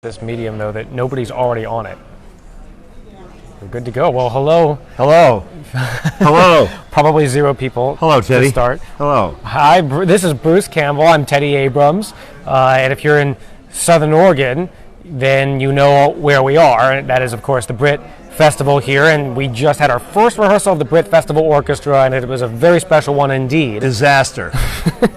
This medium, though, that nobody's already on it. We're good to go. Well, hello. Hello. Hello. Probably zero people. Hello, Teddy. To start. Hello. Hi, this is Bruce Campbell. I'm Teddy Abrams. And if you're in Southern Oregon, then you know where we are. And that is, of course, the Britt Festival here. And we just had our first rehearsal of the Britt Festival Orchestra, and it was a very special one indeed. Disaster.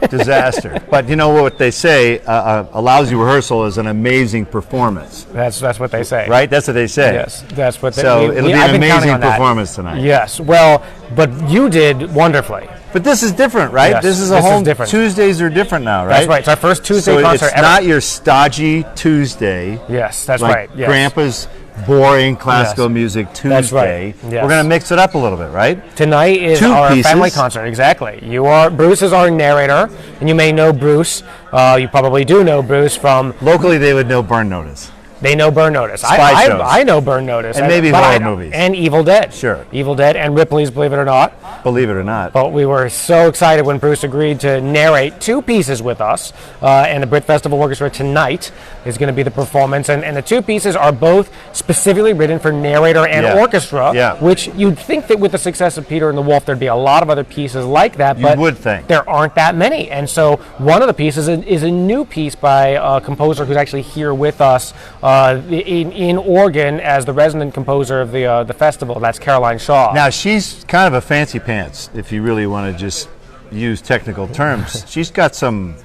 Disaster. But you know what they say, a lousy rehearsal is an amazing performance. That's what they say. Right? That's what they say. Yes, that's what they say. So it'll be an amazing performance tonight. Yes, well, but you did wonderfully. But this is different, right? Yes, this is different. Tuesdays are different now, right? That's right. It's our first Tuesday concert it's ever. not your stodgy Tuesday. Yes, that's like right. Yes. Grandpa's boring classical music Tuesday. That's right. Yes. We're going to mix it up a little bit, right? Tonight is our family concert. Exactly. Bruce is our narrator, and you may know Bruce. You probably do know Bruce from locally. They would know Burn Notice. They know Burn Notice. Spy shows. I know Burn Notice. And maybe horror movies. And Evil Dead. Sure. Evil Dead and Ripley's Believe It or Not. Believe it or not. But we were so excited when Bruce agreed to narrate two pieces with us. And the Britt Festival Orchestra tonight is going to be the performance. And the two pieces are both specifically written for narrator and orchestra, which you'd think that with the success of Peter and the Wolf, there'd be a lot of other pieces like that. But you would think. There aren't that many. And so one of the pieces is a new piece by a composer who's actually here with us in Oregon as the resident composer of the festival. That's Caroline Shaw. Now she's kind of a fancy pants, if you really want to just use technical terms. she's got some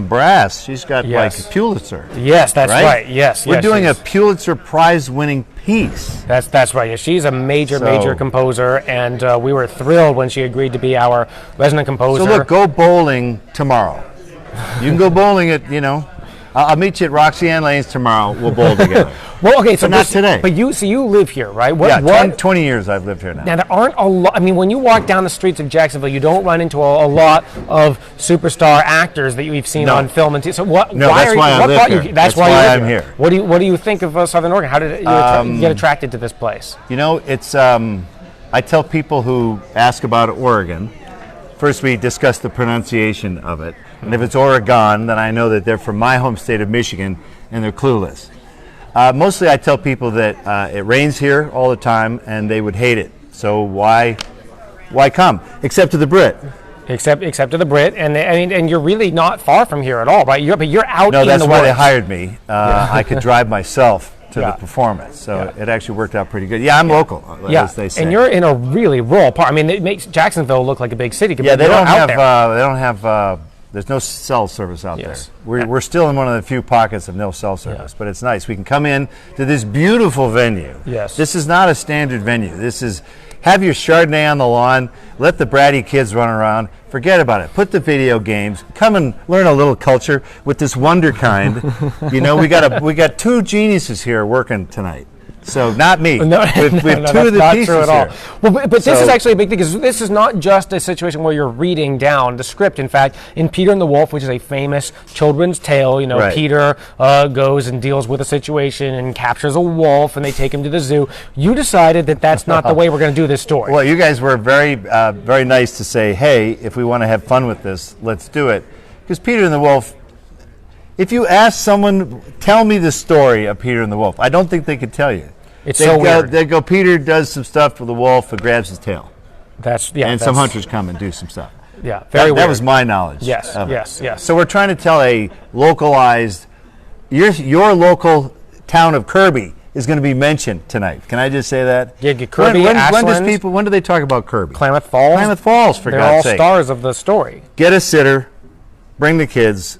brass. She's got like a Pulitzer. Yes, that's right. Yes, we're doing a Pulitzer Prize-winning piece. That's right. Yeah, she's a major composer, and we were thrilled when she agreed to be our resident composer. So look, go bowling tomorrow. You can go bowling at I'll meet you at Roxanne Lanes tomorrow. We'll bowl together. Well, okay, so but not today. But you live here, right? 20 years I've lived here now. Now, there aren't a lot. I mean, when you walk down the streets of Jacksonville, you don't run into a lot of superstar actors that we've seen on film and TV. So that's why I live here. That's why I'm here. What do you think of Southern Oregon? How did you get attracted to this place? It's I tell people who ask about Oregon. First, we discuss the pronunciation of it. And if it's Oregon, then I know that they're from my home state of Michigan, and they're clueless. Mostly I tell people that it rains here all the time, and they would hate it. So why come? Except to the Brit. Except to the Brit, and you're really not far from here at all, right? You're out in the woods. No, that's why they hired me. I could drive myself to the performance, so it actually worked out pretty good. Yeah, I'm local, as they say. And you're in a really rural part. I mean, it makes Jacksonville look like a big city. Yeah, they don't have. There's no cell service out there. We're still in one of the few pockets of no cell service, but it's nice. We can come in to this beautiful venue. Yes. This is not a standard venue. This is, have your Chardonnay on the lawn, let the bratty kids run around, forget about it. Put the video games, come and learn a little culture with this wonderkind. We got two geniuses here working tonight. So not me. With two of the pieces at all. Here. Well, but this is actually a big thing, because this is not just a situation where you're reading down the script. In fact, in Peter and the Wolf, which is a famous children's tale, Peter goes and deals with a situation and captures a wolf, and they take him to the zoo. You decided that that's not the way we're going to do this story. Well, you guys were very, very nice to say, hey, if we want to have fun with this, let's do it. Because Peter and the Wolf, if you ask someone, tell me the story of Peter and the Wolf, I don't think they could tell you. It's so weird. They go, Peter does some stuff with the wolf and grabs his tail. And some hunters come and do some stuff. Yeah, very weird. That was my knowledge. Yes. So we're trying to tell a localized, your local town of Kirby is going to be mentioned tonight. Can I just say that? Yeah, Kirby, when do they talk about Kirby? Klamath Falls. Klamath Falls, for God's sake. They're all stars of the story. Get a sitter, bring the kids.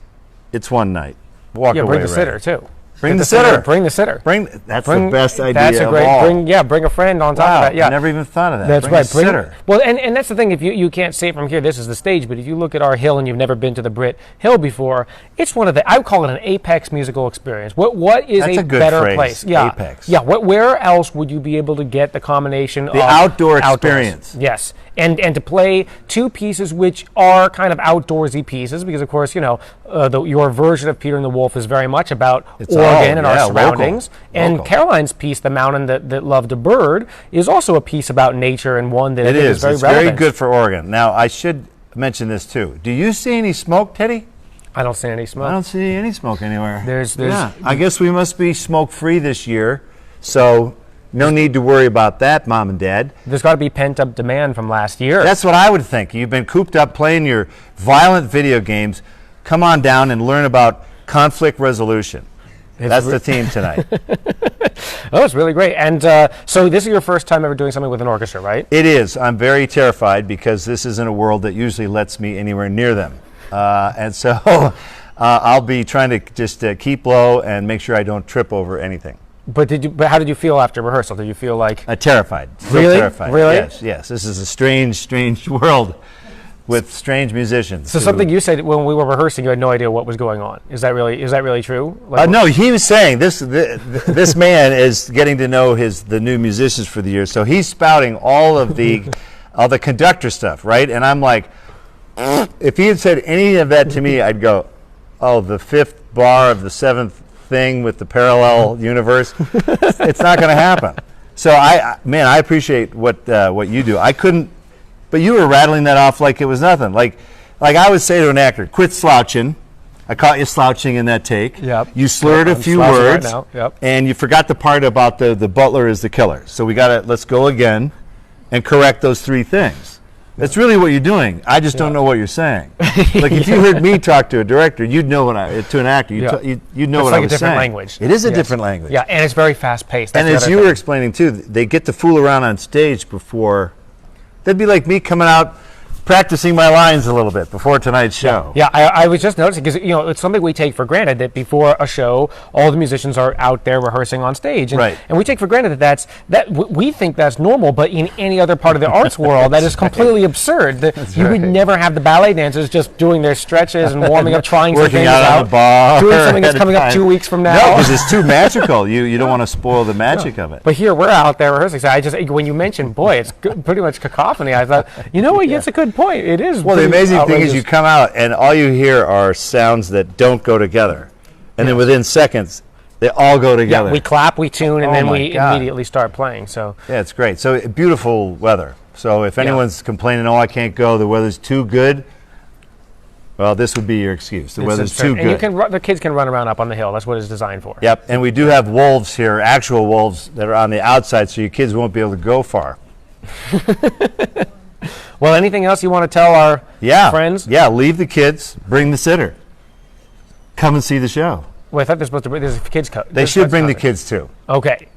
It's one night. Walk away. Bring the sitter too. Bring the sitter. Bring the sitter. That's the best idea that's a great, of all. Bring a friend on top of that. Yeah, I never even thought of that. That's bring right. A sitter. Well, and that's the thing. If you can't see it from here, this is the stage. But if you look at our hill and you've never been to the Britt Hill before, it's one of the, I would call it an apex musical experience. What is that's a better phrase. place? Yeah, apex. Yeah. Where else would you be able to get the combination of outdoor experience? Yes. And to play two pieces which are kind of outdoorsy pieces, because of course your version of Peter and the Wolf is very much about Oregon and our surroundings, and Caroline's piece, The Mountain That Loved a Bird, is also a piece about nature, and one that is very relevant. It's very good for Oregon. Now I should mention this too. Do you see any smoke, Teddy? I don't see any I smoke. don't see any smoke anywhere. There's I guess we must be smoke-free this year, so no need to worry about that, Mom and Dad. There's got to be pent-up demand from last year. That's what I would think. You've been cooped up playing your violent video games. Come on down and learn about conflict resolution. That's the theme tonight. Oh, it's really great. And so this is your first time ever doing something with an orchestra, right? It is. I'm very terrified because this isn't a world that usually lets me anywhere near them. And so I'll be trying to just keep low and make sure I don't trip over anything. But how did you feel after rehearsal? Did you feel like Terrified. Still really? Terrified. Really? Yes. This is a strange world with strange musicians. So something you said when we were rehearsing, you had no idea what was going on. Is that really true? No, he was saying this man is getting to know the new musicians for the year. So he's spouting all of the conductor stuff, right? And I'm like, if he had said any of that to me, I'd go, oh, the fifth bar of the seventh thing with the parallel universe. It's not going to happen. So I appreciate what you do. I couldn't, but you were rattling that off like it was nothing. Like I would say to an actor, quit slouching. I caught you slouching in that take. Yep. You slurred a few words, right now. Yep. And you forgot the part about the butler is the killer. So let's go again and correct those three things. That's really what you're doing. I just don't know what you're saying. Like if you heard me talk to a director, you'd know to an actor, you'd know it's what like I was saying. a different language. It is a different language. Yeah, and it's very fast paced. And as you were explaining too, they get to fool around on stage before. That'd be like me coming out practicing my lines a little bit before tonight's show. Yeah, I was just noticing because it's something we take for granted that before a show, all the musicians are out there rehearsing on stage, and, right. And we take for granted we think that's normal, but in any other part of the arts world, that is completely absurd. You would never have the ballet dancers just doing their stretches and warming up, trying some things out on the bar, doing something that's coming up 2 weeks from now. No, because it's too magical. You don't want to spoil the magic of it. But here we're out there rehearsing. So when you mentioned, boy, it's pretty much cacophony. I thought, what? It's a good point. It is. Well, the amazing thing is you come out and all you hear are sounds that don't go together. And then within seconds, they all go together. Yeah, we clap, we tune, and then we God. immediately start playing. So yeah, it's great. So beautiful weather. So if anyone's complaining, I can't go, the weather's too good, well, this would be your excuse. The weather's too good. And the kids can run around up on the hill. That's what it's designed for. Yep, and we do have wolves here, actual wolves that are on the outside, so your kids won't be able to go far. Well, anything else you want to tell our friends? Yeah, leave the kids, bring the sitter. Come and see the show. Well, I thought they're supposed to bring, there's a kids They should bring the kids too. Okay.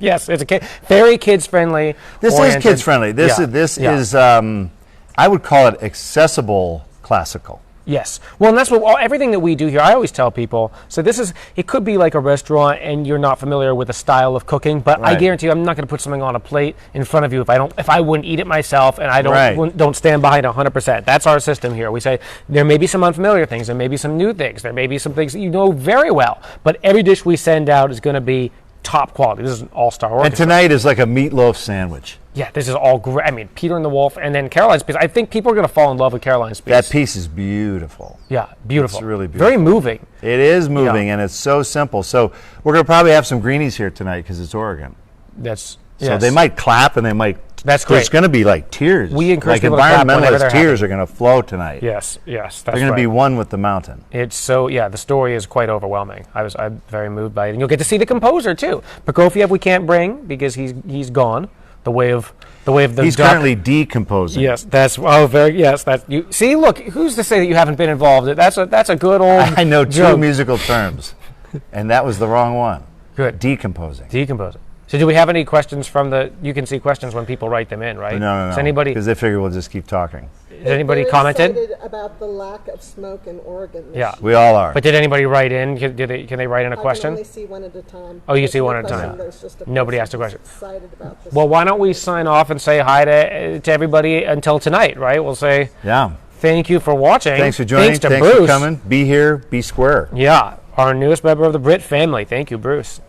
Yes, it's very kids friendly. This is kids friendly. This is I would call it accessible classical. Yes. Well, and that's everything that we do here. I always tell people. So it could be like a restaurant, and you're not familiar with the style of cooking. But I guarantee you, I'm not going to put something on a plate in front of you if I wouldn't eat it myself, and I don't stand behind 100%. That's our system here. We say there may be some unfamiliar things, there may be some new things, there may be some things that you know very well. But every dish we send out is going to be top quality. This is an all-star orchestra. And tonight is like a meatloaf sandwich. Yeah, this is all great. I mean, Peter and the Wolf, and then Caroline's piece. I think people are going to fall in love with Caroline's piece. That piece is beautiful. Yeah, beautiful. It's really beautiful. Very moving. It is moving, and it's so simple. So we're going to probably have some greenies here tonight because it's Oregon. So they might clap, and they might. That's great. There's going to be like tears. We encourage people to clap whenever they're tears are going to flow tonight. Yes, that's They're going to be one with the mountain. It's so, the story is quite overwhelming. I'm very moved by it. And you'll get to see the composer, too. Prokofiev we can't bring because he's gone. The way of the He's duck. Currently decomposing. Yes, you see, look, who's to say that you haven't been involved? That's a good old I know two joke. musical terms, and that was the wrong one. Good. Decomposing. So do we have any questions you can see questions when people write them in, right? No. Does anybody? Because they figure we'll just keep talking. Has anybody commented? About the lack of smoke in Oregon. Yeah, we all are. But did anybody write in? Can they write in a question? I can only see one at a time. Oh, you see one at a time. Nobody asked a question. Excited about this. Well, why don't we sign off and say hi to everybody until tonight, right? We'll say thank you for watching. Thanks for joining. Thanks to Thanks Bruce for coming. Be here. Be square. Yeah, our newest member of the Britt family. Thank you, Bruce.